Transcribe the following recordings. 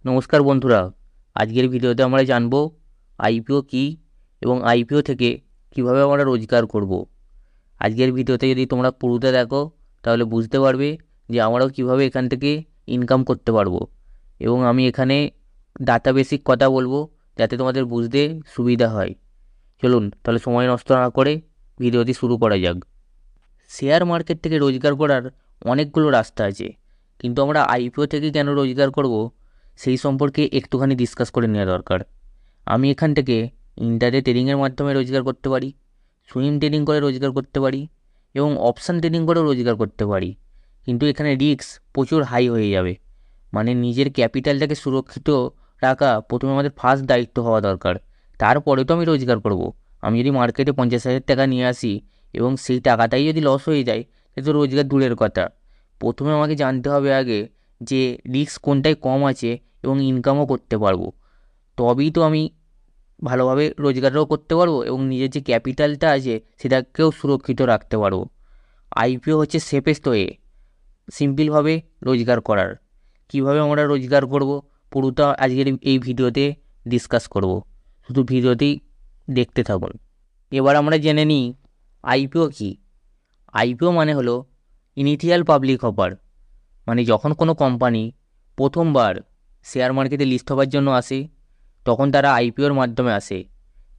নমস্কার বন্ধুরা, আজকের ভিডিওতে আমরা জানব আইপিও কী এবং আইপিও থেকে কিভাবে আমরা রোজগার করব। আজকের ভিডিওতে যদি তোমরা পুরোটা দেখো তাহলে বুঝতে পারবে যে আমরাও কিভাবে এখান থেকে ইনকাম করতে পারবো। এবং আমি এখানে ডাটা বেসিক কথা বলবো যাতে তোমাদের বুঝতে সুবিধা হয়। চলুন তাহলে সময় নষ্ট না করে ভিডিওটি শুরু করা যাক। শেয়ার মার্কেট থেকে রোজগার করার অনেকগুলো রাস্তা আছে, কিন্তু আমরা আইপিও থেকে কেন রোজগার করব সেই সম্পর্কে একটুখানি ডিসকাস করে নেওয়া দরকার। আমি এখান থেকে ইন্টারডে ট্রেডিংয়ের মাধ্যমে রোজগার করতে পারি, সুইং ট্রেডিং করে রোজগার করতে পারি এবং অপশান ট্রেডিং করেও রোজগার করতে পারি। কিন্তু এখানে রিস্ক প্রচুর হাই হয়ে যাবে। মানে নিজের ক্যাপিটালটাকে সুরক্ষিত রাখা প্রথমে আমাদের ফার্স্ট দায়িত্ব হওয়া দরকার। তারপরে তো আমি রোজগার করব। আমি যদি মার্কেটে 50,000 টাকা নিয়ে আসি এবং সেই টাকাটাই যদি লস হয়ে যায় সে তো রোজগার দূরের কথা। প্রথমে আমাকে জানতে হবে আগে যে রিস্ক কোনটায় কম আছে এবং ইনকামও করতে পারবো। তবেই তো আমি ভালোভাবে রোজগারও করতে পারবো এবং নিজের যে ক্যাপিটালটা আছে সেটাকেও সুরক্ষিত রাখতে পারবো। আইপিও হচ্ছে সেফেস্ট ওয়ে সিম্পলভাবে রোজগার করার। কিভাবে আমরা রোজগার করব পুরোটা আজকের এই ভিডিওতে ডিসকাস করব। শুধু ভিডিওতেই দেখতে থাকুন। এবার আমরা জেনে নিই আইপিও কী। আইপিও মানে হলো ইনিশিয়াল পাবলিক অফার। মানে যখন কোনো কোম্পানি প্রথমবার শেয়ার মার্কেটে লিস্ট হওয়ার জন্য আসে তখন তারা আইপিওর মাধ্যমে আসে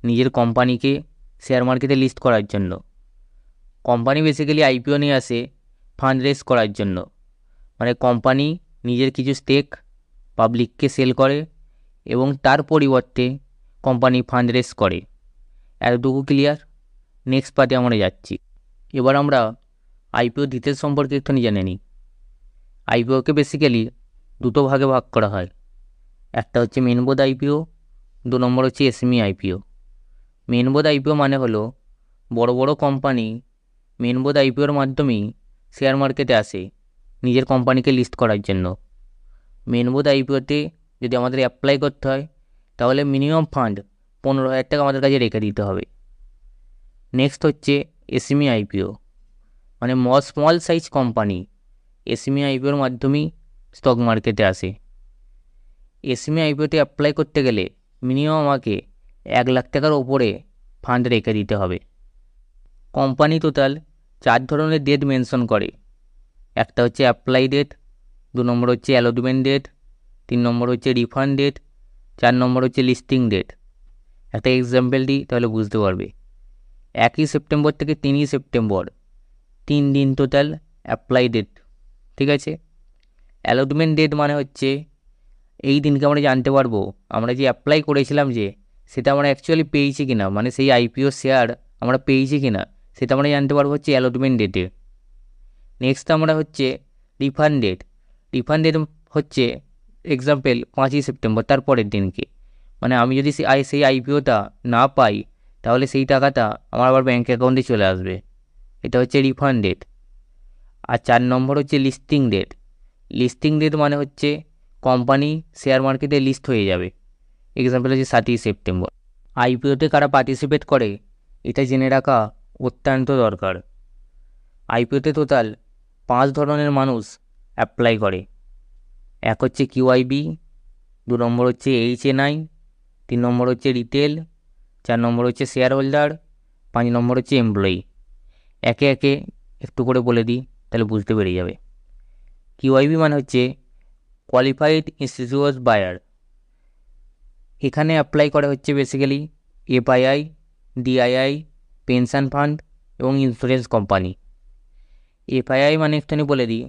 নিজের কোম্পানিকে শেয়ার মার্কেটে লিস্ট করার জন্য। কোম্পানি বেসিক্যালি আইপিও নিয়ে আসে ফান্ড রেজ করার জন্য। মানে কোম্পানি নিজের কিছু স্টেক পাবলিককে সেল করে এবং তার পরিবর্তে কোম্পানি ফান্ড রেজ করে। এতটুকু ক্লিয়ার? নেক্সট পার্টে আমরা যাচ্ছি। এবার আমরা আইপিও ডিটেলস সম্পর্কে একটুখানি জেনে নিই। আইপিওকে বেসিক্যালি দুটো ভাগে ভাগ করা হয়। একটা হচ্ছে মেন বোর্ড আইপিও, 2 নম্বর হচ্ছে SME IPO. Main board IPO মানে হলো বড় বড় কোম্পানি মেন বোর্ড আইপিওর মাধ্যমেই শেয়ার মার্কেটে আসে নিজের কোম্পানিকে লিস্ট করার জন্য। মেন বোর্ড আইপিওতে যদি আমাদের অ্যাপ্লাই করতে হয় তাহলে মিনিমাম ফান্ড 15,000 টাকা আমাদের কাছে রেখে দিতে হবে। নেক্সট হচ্ছে এসএমই আইপিও, মানে স্মল সাইজ কোম্পানি এসএমই আইপিওর মাধ্যমেই স্টক মার্কেটে আসে। এসএমই আইপিওতে অ্যাপ্লাই করতে গেলে মিনিমাম আমাকে 1,00,000 টাকার ওপরে ফান্ড রেখে দিতে হবে। কোম্পানি টোটাল 4 ধরনের ডেট মেনশন করে। একটা হচ্ছে অ্যাপ্লাই ডেট, 2 নম্বর হচ্ছে অ্যালটমেন্ট ডেট, 3 নম্বর হচ্ছে রিফান্ড ডেট, 4 নম্বর হচ্ছে লিস্টিং ডেট। একটা এক্সাম্পল দিই তাহলে বুঝতে পারবে। 1 সেপ্টেম্বর থেকে 3 সেপ্টেম্বর 3 দিন টোটাল অ্যাপ্লাই ডেট, ঠিক আছে। অ্যালটমেন্ট ডেট মানে হচ্ছে এই দিনকে আমরা জানতে পারবো আমরা যে অ্যাপ্লাই করেছিলাম যে সেটা আমরা অ্যাকচুয়ালি পেয়েছি কিনা, মানে সেই আইপিও শেয়ার আমরা পেয়েছি কিনা সেটা আমরা জানতে পারবো হচ্ছে অ্যালটমেন্ট ডেটে। নেক্সট আমরা হচ্ছে রিফান্ড ডেট। রিফান্ড ডেট হচ্ছে এক্সাম্পল 5 সেপ্টেম্বর, তারপরের দিনকে। মানে আমি যদি সেই আইপিওটা না পাই তাহলে সেই টাকাটা আমার আবার ব্যাঙ্ক অ্যাকাউন্টে চলে আসবে। এটা হচ্ছে রিফান্ড ডেট। আর 4 নম্বর হচ্ছে লিস্টিং ডেট। লিস্টিং ডেট মানে হচ্ছে কোম্পানি শেয়ার মার্কেটে লিস্ট হয়ে যাবে। এক্সাম্পল হচ্ছে 7 সেপ্টেম্বর। আইপিওতে কারা পার্টিসিপেট করে এটা জেনে রাখা অত্যন্ত দরকার। আইপিওতে টোটাল 5 ধরনের মানুষ অ্যাপ্লাই করে। এক হচ্ছে কিউআইবি, 2 নম্বর হচ্ছে এইচএনআই, 3 নম্বর হচ্ছে রিটেল, 4 নম্বর হচ্ছে শেয়ার হোল্ডার, 5 নম্বর হচ্ছে এমপ্লয়ি। একে একে একটু করে বলে দিই তাহলে বুঝতে পেরে যাবে। কিউআইবি মানে হচ্ছে কোয়ালিফাইড ইনস্টিটিউশনাল বায়ার। এখানে অ্যাপ্লাই করে হচ্ছে basically FII, DII, pension fund এবং ইন্স্যুরেন্স কোম্পানি। এফআইআই মানে একটুখানি বলে দিই,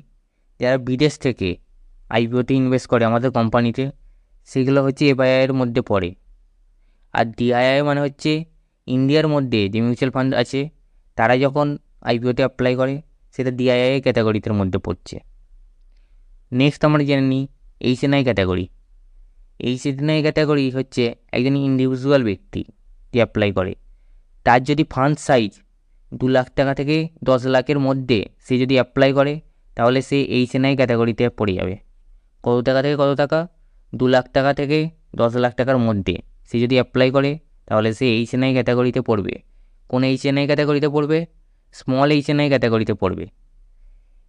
যারা বিদেশ থেকে আইপিওতে ইনভেস্ট করে আমাদের কোম্পানিতে, সেগুলো হচ্ছে এফআইআইয়ের মধ্যে পড়ে। আর ডিআইআই মানে হচ্ছে ইন্ডিয়ার মধ্যে যে মিউচুয়াল ফান্ড আছে তারা যখন আইপিওতে অ্যাপ্লাই করে সেটা ডিআইআই ক্যাটাগরিতে মধ্যে পড়ছে। নেক্সট আমরা জেনে নিই এইচএনআই ক্যাটাগরি। এইচএনআই ক্যাটাগরি হচ্ছে একজন ইন্ডিভিজুয়াল ব্যক্তি যে অ্যাপ্লাই করে। তার যদি ফান্ড সাইজ 2,00,000 টাকা থেকে 10,00,000-এর মধ্যে সে যদি অ্যাপ্লাই করে তাহলে সে এইচএনআই ক্যাটাগরিতে পড়ে যাবে। কত টাকা থেকে কত টাকা? 2,00,000 টাকা থেকে 10,00,000 টাকার মধ্যে সে যদি অ্যাপ্লাই করে তাহলে সে এইচএনআই ক্যাটাগরিতে পড়বে। কোন এইচএনআই ক্যাটাগরিতে পড়বে? স্মল এইচএনআই ক্যাটাগরিতে পড়বে।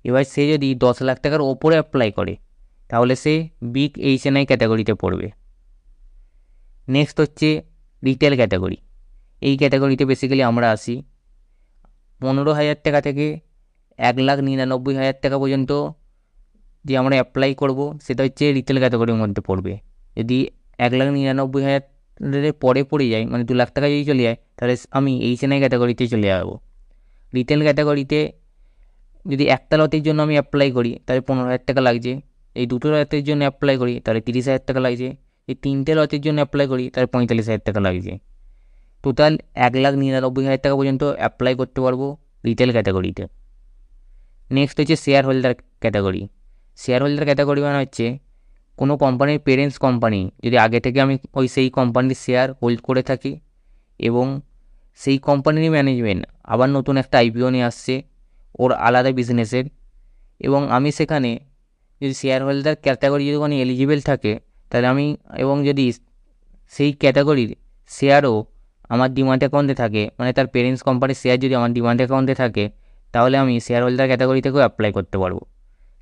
এবার সে যদি 10,00,000 টাকার ওপরে অ্যাপ্লাই করে তাহলে সে বিগ এইচএনআই ক্যাটাগরিতে পড়বে। নেক্সট হচ্ছে রিটেল ক্যাটাগরি। এই ক্যাটাগরিতে বেসিক্যালি আমরা আসি 15,000 টাকা থেকে 1,99,000 টাকা পর্যন্ত যে আমরা অ্যাপ্লাই করব সেটা হচ্ছে রিটেল ক্যাটাগরির মধ্যে পড়বে। যদি 1,99,000 পরে পড়ে যায়, মানে 2 লাখ টাকা যদি চলে যায়, তাহলে আমি এইচএনআই ক্যাটাগরিতে চলে যাবো। রিটেল ক্যাটাগরিতে যদি একটা লটের জন্য আমি অ্যাপ্লাই করি তাহলে 15,000 টাকা লাগছে, এই দুটো লটের জন্য অ্যাপ্লাই করি তাহলে 30,000 টাকা লাগছে, এই 3টে লটের জন্য অ্যাপ্লাই করি তাহলে 45,000 টাকা লাগছে। টোটাল 1,99,000 টাকা পর্যন্ত অ্যাপ্লাই করতে পারবো রিটেল ক্যাটাগরিতে। নেক্সট হচ্ছে share holder category. Share holder category মানে হচ্ছে কোনো কোম্পানির পেরেন্টস কোম্পানি যদি আগে থেকে আমি সেই কোম্পানির শেয়ার হোল্ড করে থাকি এবং সেই কোম্পানির ম্যানেজমেন্ট আবার নতুন একটা আইপিও নিয়ে আসছে ওর আলাদা বিজনেসের, এবং আমি সেখানে যদি শেয়ার হোল্ডার ক্যাটাগরি যদি কোনো এলিজিবল থাকে তাহলে আমি, এবং যদি সেই ক্যাটাগরির শেয়ারও আমার ডিমান্ড অ্যাকাউন্টে থাকে, মানে তার পেরেন্টস কোম্পানির শেয়ার যদি আমার ডিমান্ড অ্যাকাউন্টে থাকে, তাহলে আমি শেয়ার হোল্ডার ক্যাটাগরি থেকেও অ্যাপ্লাই করতে পারবো।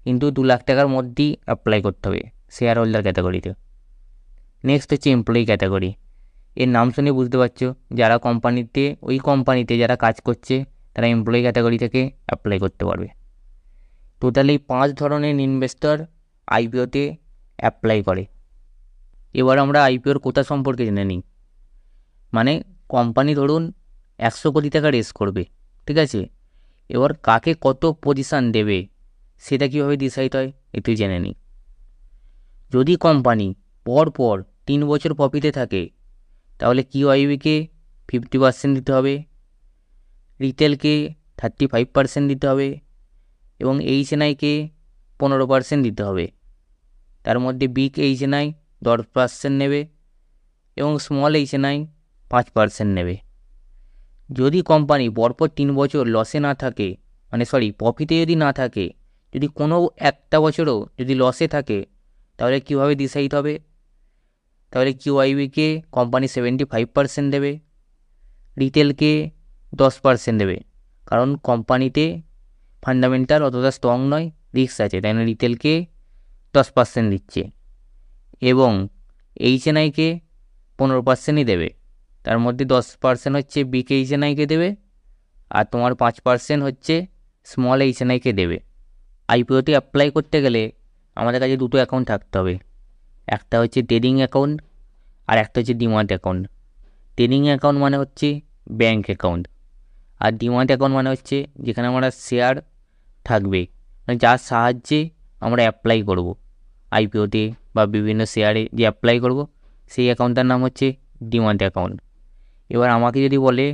কিন্তু 2 লাখ টাকার মধ্যেই অ্যাপ্লাই করতে হবে শেয়ার হোল্ডার ক্যাটাগরিতে। নেক্সট হচ্ছে এমপ্লয়ি ক্যাটাগরি। এর নাম শুনে বুঝতে পারছো যারা কোম্পানিতে যারা কাজ করছে তারা এমপ্লয়ি ক্যাটাগরি থেকে অ্যাপ্লাই করতে পারবে। টোটালি 5 ধরনের ইনভেস্টর আইপিওতে অ্যাপ্লাই করে। এবার আমরা আইপিওর কোটা সম্পর্কে জেনে নিই। মানে কোম্পানি ধরুন 100 কোটি টাকা রেজ করবে, ঠিক আছে? এবার কাকে কত পজিশান দেবে সেটা কীভাবে ডিসাইড হয় একটু জেনে নিই। যদি কোম্পানি পর 3 বছর প্রফিটে থাকে তাহলে কিউআইবিকে 50% দিতে হবে, রিটেলকে 35% দিতে হবে এবং এইচএনআইকে 15% দিতে হবে। তার মধ্যে বিগ এইচএনআই 10% নেবে এবং স্মল এইচএনআই 5% নেবে। যদি কোম্পানি পরপর 3 বছর লসে না থাকে, মানে প্রফিটে যদি না থাকে, যদি কোনো একটা বছরও যদি লসে থাকে, তাহলে কীভাবে ডিসাইড হবে? তাহলে কিউআইবিকে কোম্পানি 75% দেবে, রিটেলকে 10% দেবে, কারণ কোম্পানিতে ফান্ডামেন্টাল অতটা স্ট্রং নয়, রিস্ক আছে, তাই না রিটেলকে 10% দিচ্ছে, এবং এইচএনআইকে 15%ই দেবে। তার মধ্যে 10% হচ্ছে বিগ এইচএনআইকে দেবে আর তোমার 5% হচ্ছে স্মল এইচএনআইকে দেবে। আইপিওতে অ্যাপ্লাই করতে গেলে আমাদের কাছে দুটো অ্যাকাউন্ট থাকতে হবে, একটা হচ্ছে ট্রেডিং অ্যাকাউন্ট আর একটা হচ্ছে ডিম্যাট অ্যাকাউন্ট। ট্রেডিং অ্যাকাউন্ট মানে হচ্ছে ব্যাঙ্ক অ্যাকাউন্ট, আর ডিম্যাট অ্যাকাউন্ট মানে হচ্ছে যেখানে আমরা শেয়ার থাকবে, মানে যার সাহায্যে আমরা অ্যাপ্লাই করব আইপিওতে বা বিভিন্ন শেয়ারে যে অ্যাপ্লাই করব, সেই অ্যাকাউন্টটার নাম হচ্ছে ডিম্যাট অ্যাকাউন্ট। এবার আমাকে যদি বলে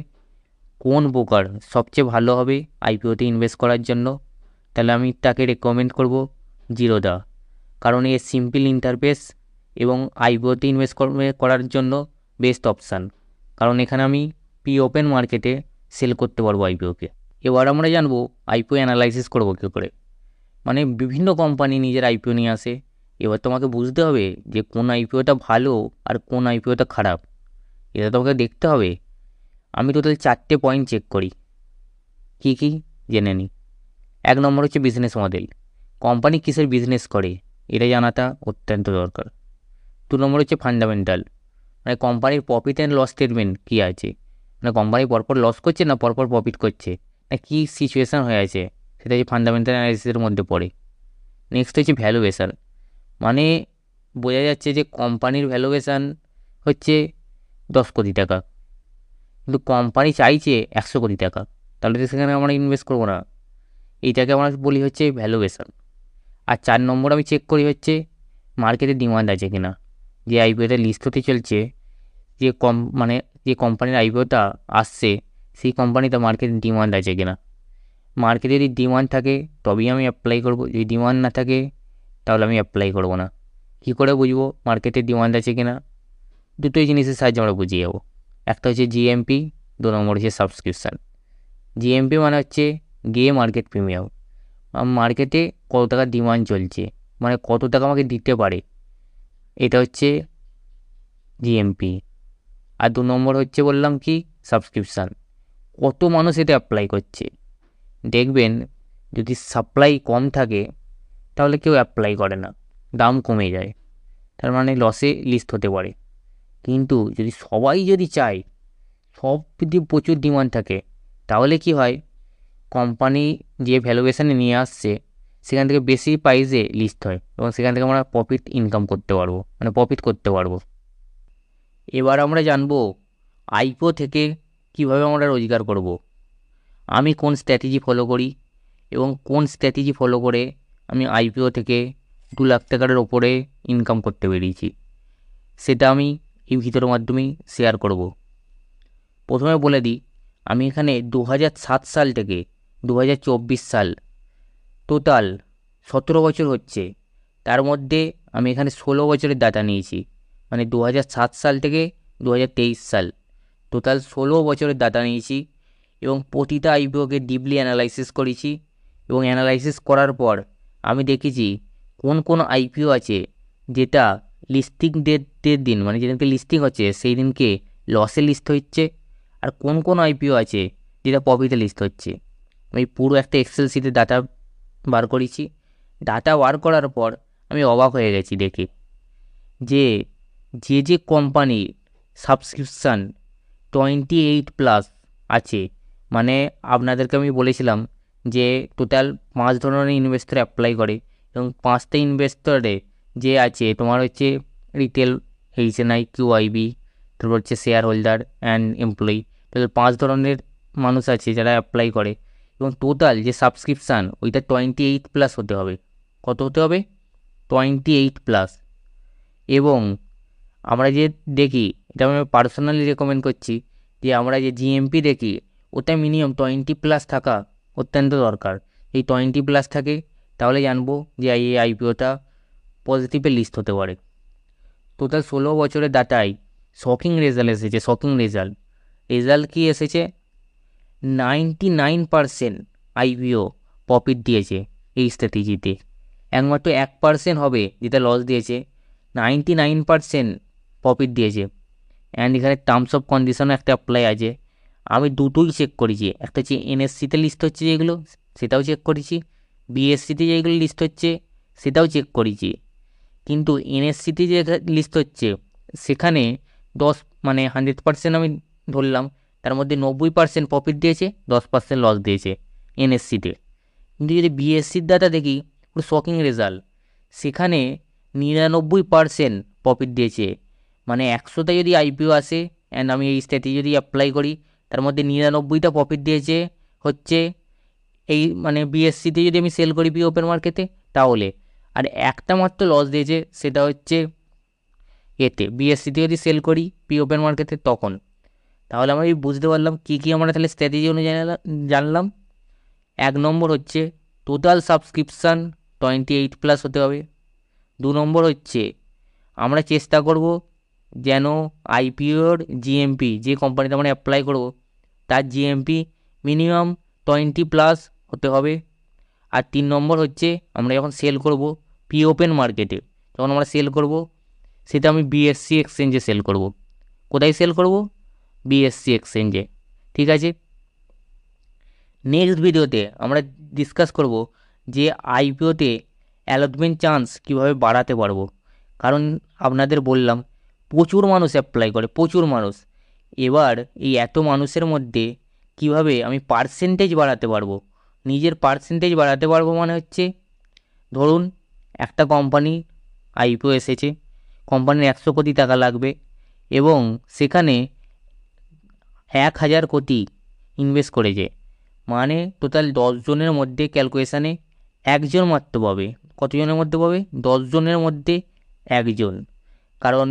কোন ব্রোকার সবচেয়ে ভালো হবে আইপিওতে ইনভেস্ট করার জন্য, তাহলে আমি তাকে রেকমেন্ড করব জিরোদা, কারণ এর সিম্পল ইন্টারফেস এবং আইপিওতে ইনভেস্ট করার জন্য বেস্ট অপশান, কারণ এখানে আমি প্রি ওপেন মার্কেটে সেল করতে পারবো আইপিওকে। এবার আমরা জানবো আইপিও অ্যানালাইসিস করবো কী করে। মানে বিভিন্ন কোম্পানি নিজের আইপিও নিয়ে আসে, এবার তোমাকে বুঝতে হবে যে কোন আইপিওটা ভালো আর কোন আইপিওটা খারাপ, এটা তোমাকে দেখতে হবে। আমি টোটাল 4টে পয়েন্ট চেক করি। কী কী জেনে নিই। 1 নম্বর হচ্ছে বিজনেস মডেল, কোম্পানি কিসের বিজনেস করে এটা জানাটা অত্যন্ত দরকার। 2 নম্বর হচ্ছে ফান্ডামেন্টাল, মানে কোম্পানির প্রফিট অ্যান্ড লস স্টেটমেন্ট কী আছে, মানে কোম্পানি পরপর লস করছে না পরপর প্রফিট করছে, না কী সিচুয়েশান হয়ে আছে, সেটা হচ্ছে ফান্ডামেন্টাল অ্যানালিসিসের মধ্যে পড়ে। নেক্সট হচ্ছে ভ্যালুয়েশান, মানে বোঝা যাচ্ছে যে কোম্পানির ভ্যালুয়েশান হচ্ছে 10 কোটি টাকা, কিন্তু কোম্পানি চাইছে 100 কোটি টাকা, তাহলে তো সেখানে আমরা ইনভেস্ট করবো না। এইটাকে আমরা বলি হচ্ছে ভ্যালুয়েশান। আর 4 নম্বর আমি চেক করি হচ্ছে মার্কেটে ডিমান্ড আছে কিনা, যে আইপিওটা লিস্ট হতে চলছে, যে কোম্পানির আইপিওটা আসছে সেই কোম্পানিতে মার্কেটে ডিমান্ড আছে কিনা। মার্কেটে যদি ডিমান্ড থাকে তবেই আমি অ্যাপ্লাই করব, যদি ডিমান্ড না থাকে তাহলে আমি অ্যাপ্লাই করব না। কী করে বুঝবো মার্কেটে ডিমান্ড আছে কিনা? দুটোই জিনিসের সাহায্যে আমরা বুঝিয়ে যাবো। একটা হচ্ছে জিএমপি, 2 নম্বর হচ্ছে সাবস্ক্রিপশান। জিএমপি মানে হচ্ছে গে মার্কেট প্রিমিয়াম, মার্কেটে কত টাকা ডিমান্ড চলছে, মানে কত টাকা আমাকে দিতে পারে, এটা হচ্ছে জিএমপি। আর 2 নম্বর হচ্ছে বললাম কি সাবস্ক্রিপশান, কত মানুষ এটা অ্যাপ্লাই করছে। দেখবেন যদি সাপ্লাই কম থাকে তাহলে কেউ অ্যাপ্লাই করে না, দাম কমে যায়, তার মানে লসে লিস্ট হতে পারে। কিন্তু যদি সবাই যদি চায়, সব যদি প্রচুর ডিমান্ড থাকে, তাহলে কি হয়, কোম্পানি যে ভ্যালুয়েশানে নিয়ে আসছে সেখান থেকে বেশি প্রাইসে লিস্ট হয় এবং সেখান থেকে আমরা প্রফিট ইনকাম করতে পারবো, মানে প্রফিট করতে পারবো। এবার আমরা জানবো আইপিও থেকে কিভাবে আমরা রোজগার করব। আমি কোন স্ট্র্যাটেজি ফলো করি এবং কোন স্ট্র্যাটেজি ফলো করে আমি আইপিও থেকে 2 লাখ টাকার ওপরে ইনকাম করতে পেরেছি, সেটা আমি এই ভিডিওর মাধ্যমেই শেয়ার করব। প্রথমে বলে দিই, আমি এখানে 2007 সাল থেকে 2024 সাল, টোটাল 17 বছর হচ্ছে। তার মধ্যে আমি এখানে 16 বছরের ডাটা নিয়েছি, মানে 2007 সাল থেকে 2023 সাল, টোটাল 16 বছরের ডাটা নিয়েছি এবং প্রতিটা আইপিওকে ডিপলি অ্যানালাইসিস করেছি। এবং অ্যানালাইসিস করার পর আমি দেখেছি কোন কোন আইপিও আছে যেটা লিস্টিং ডেটের দিন, মানে যেদিনকে লিস্টিং হচ্ছে সেই দিনকে লসে লিস্ট হচ্ছে, আর কোন কোন আইপিও আছে যেটা প্রফিটে লিস্ট হচ্ছে। আমি পুরো একটা এক্সেল শিটে ডাটা বার করেছি। ডাটা বার করার পর আমি অবাক হয়ে গেছি দেখে যে যে কোম্পানির সাবস্ক্রিপশান 28+ আছে, মানে আপনাদেরকে আমি বলেছিলাম যে টোটাল 5 ধরনের ইনভেস্টর অ্যাপ্লাই করে এবং 5টা ইনভেস্টরে যে আছে তোমার হচ্ছে রিটেল, HNI, QIB, তারপর হচ্ছে share holder and employee. Total 5 ধরনের মানুষ আছে যারা অ্যাপ্লাই করে এবং টোটাল যে সাবস্ক্রিপশান ওইটা 28+ হতে হবে। কত হতে হবে? 28+। এবং আমরা যে দেখি, এটা আমি পার্সোনালি রেকমেন্ড করছি, যে আমরা যে জিএমপি দেখি ওটা মিনিমাম 20+ থাকা অত্যন্ত দরকার। এই 20+ থাকে তাহলে জানবো যে এই আইপিওটা পজিটিভে লিস্ট হতে পারে। টোটাল 16 বছরের ডাটায় শকিং রেজাল্ট এসেছে। শকিং রেজাল্ট কি এসেছে? 99% আইপিও প্রফিট দিয়েছে এই স্ট্র্যাটেজিতে। একমাত্র 1% হবে যেটা লস দিয়েছে, 99% প্রফিট দিয়েছে। অ্যান্ড এখানে টার্মস অফ কন্ডিশনও একটা অ্যাপ্লাই আছে। আমি দুটোই চেক করেছি, একটা হচ্ছে এনএসসিতে লিস্ট হচ্ছে যেগুলো সেটাও চেক করেছি, বিএসসিতে যেগুলো লিস্ট হচ্ছে সেটাও চেক করেছি। কিন্তু এনএসসিতে যে লিস্ট হচ্ছে সেখানে 10, মানে 100% আমি ধরলাম, তার মধ্যে 90% প্রফিট দিয়েছে, 10% লস দিয়েছে এনএসসিতে। কিন্তু যদি বিএসসির ডাটা দেখি, পুরো শকিং রেজাল্ট, সেখানে 99% প্রফিট দিয়েছে। মানে 100টা যদি আইপিও আসে অ্যান্ড আমি এই স্ট্র্যাটেজি যদি অ্যাপ্লাই করি, তার মধ্যে 99টা প্রফিট দিয়েছে হচ্ছে এই, মানে বিএসসিতে যদি আমি সেল করি পি ওপেন মার্কেটে তাহলে। আর একটা মাত্র লস দিয়েছে, সেটা হচ্ছে এতে বিএসসিতে যদি সেল করি পি ওপেন মার্কেটে তখন। তাহলে আমরা এই বুঝতে পারলাম কী কী আমরা তাহলে স্ট্র্যাটেজি অনুযায়ী জানলাম। 1 নম্বর হচ্ছে টোটাল সাবস্ক্রিপশান 28+ হতে হবে। 2 নম্বর হচ্ছে আমরা চেষ্টা করব যেন আইপিওর জিএমপি, যে কোম্পানিতে আমরা অ্যাপ্লাই করব তার জিএমপি মিনিমাম 20+ হতে হবে। আর 3 নম্বর হচ্ছে আমরা যখন সেল করব পি ওপেন মার্কেটে, যখন আমরা সেল করব সেটা আমি বিএসসি এক্সচেঞ্জে সেল করব। কোথায় সেল করব? বিএসসি এক্সচেঞ্জে। ঠিক আছে, নেক্সট ভিডিওতে আমরা ডিসকাস করব যে আইপিওতে অ্যালটমেন্ট চান্স কীভাবে বাড়াতে পারবো। কারণ আপনাদের বললাম প্রচুর মানুষ অ্যাপ্লাই করে, প্রচুর মানুষ। এবার এই এত মানুষের মধ্যে কিভাবে আমি পার্সেন্টেজ বাড়াতে পারবো, নিজের পার্সেন্টেজ বাড়াতে পারবো, মানে হচ্ছে ধরুন একটা কোম্পানি আইপিও এসেছে, কোম্পানির 100 কোটি টাকা লাগবে এবং সেখানে 1000 কোটি ইনভেস্ট করেছে, মানে টোটাল 10 জনের মধ্যে ক্যালকুলেশানে একজন মাত্র পাবে। কতজনের মধ্যে পাবে? 10 জনের মধ্যে একজন। কারণ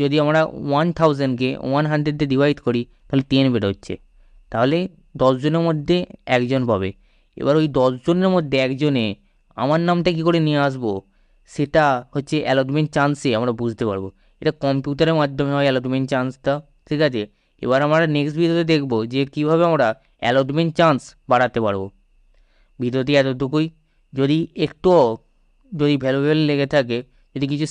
যদি আমরা 1000কে 100 দিয়ে ডিভাইড করি তাহলে 10 বেরোচ্ছে, তাহলে 10 জনের মধ্যে একজন পাবে। এবার ওই 10 জনের মধ্যে একজনে আমার নামটা কী করে নিয়ে আসবো, সেটা হচ্ছে অ্যালটমেন্ট চান্সে আমরা বুঝতে পারবো। এটা কম্পিউটারের মাধ্যমে হয় অ্যালটমেন্ট চান্সটা। ঠিক আছে, এবার আমরা নেক্সট ভিডিওতে দেখবো যে কীভাবে আমরা অ্যালটমেন্ট চান্স বাড়াতে পারবো। ভিডিওটি এতটুকুই। যদি একটুও যদি ভ্যালুয়েবল লেগে থাকে, যদি কিছু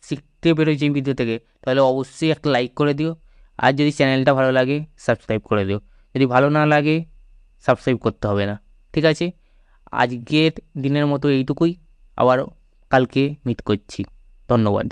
শিখতে পেরেছি ভিডিও থেকে, তাহলে অবশ্যই একটা লাইক করে দিও। আর যদি চ্যানেলটা ভালো লাগে সাবস্ক্রাইব করে দিও। যদি ভালো না লাগে সাবস্ক্রাইব করতে হবে না। ঠিক আছে, আজকের দিনের মতো এইটুকুই। আবার কালকে মিট করছি। ধন্যবাদ।